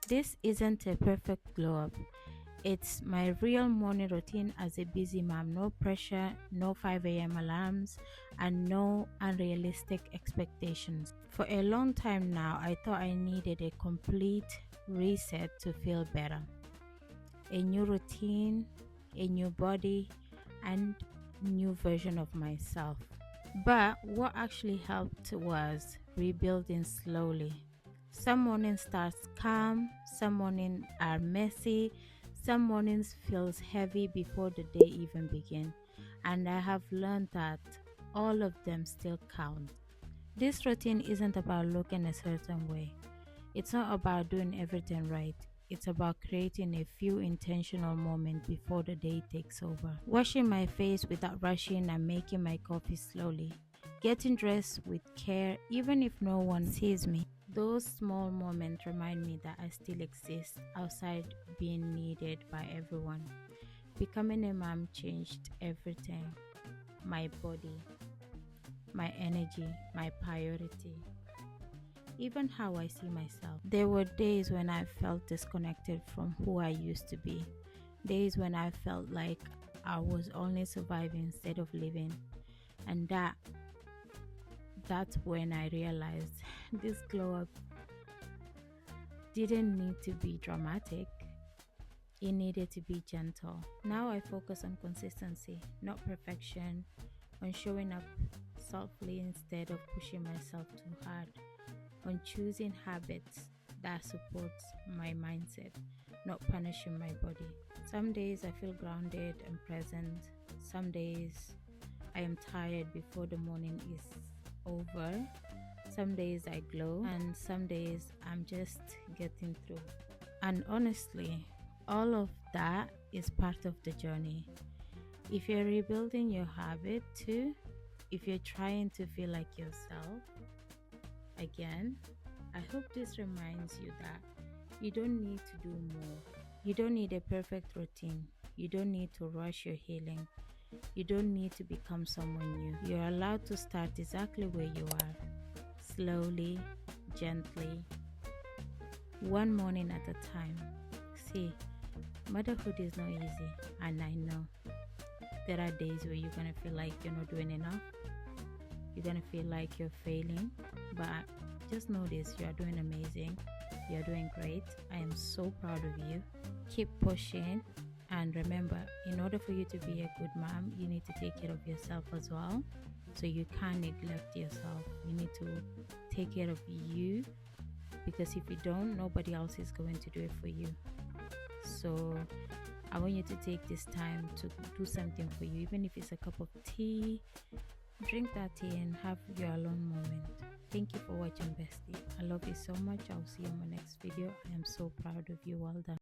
This isn't a perfect glow up. It's my real morning routine as a busy mom. No pressure, no 5 a.m. alarms, and no unrealistic expectations. For a long time now, I thought I needed a complete reset to feel better. A new routine, a new body, and new version of myself. But what actually helped was rebuilding slowly. Some mornings starts calm, some mornings are messy, some mornings feels heavy before the day even begin. And I have learned that all of them still count. This routine isn't about looking a certain way. It's not about doing everything right. It's about creating a few intentional moments before the day takes over. Washing my face without rushing and making my coffee slowly. Getting dressed with care even if no one sees me. Those small moments remind me that I still exist outside being needed by everyone. Becoming a mom changed everything: my body, my energy, my priority, even how I see myself. There were days when I felt disconnected from who I used to be, days when I felt like I was only surviving instead of living, and that's when I realized this glow up didn't need to be dramatic. It needed to be gentle. Now I focus on consistency, not perfection, on showing up softly instead of pushing myself too hard, on choosing habits that supports my mindset, not punishing my body. Some days I feel grounded and present. Some days I am tired before the morning is over. Some days I glow, and some days I'm just getting through. And honestly, all of that is part of the journey. If you're rebuilding your habit too, if you're trying to feel like yourself again, I hope this reminds you that you don't need to do more. You don't need a perfect routine. You don't need to rush your healing. You don't need to become someone new. You're allowed to start exactly where you are, slowly, gently, one morning at a time. See, motherhood is not easy, and I know there are days where you're gonna feel like you're not doing enough. You're gonna feel like you're failing, but just know this: you are doing amazing. You're doing great. I am so proud of you. Keep pushing. And remember, in order for you to be a good mom, you need to take care of yourself as well. So you can't neglect yourself. You need to take care of you, because if you don't, nobody else is going to do it for you. So I want you to take this time to do something for you, even if it's a cup of tea. Drink that tea and have your alone moment. Thank you for watching, bestie. I love you so much. I'll see you in my next video. I am so proud of you. Well done.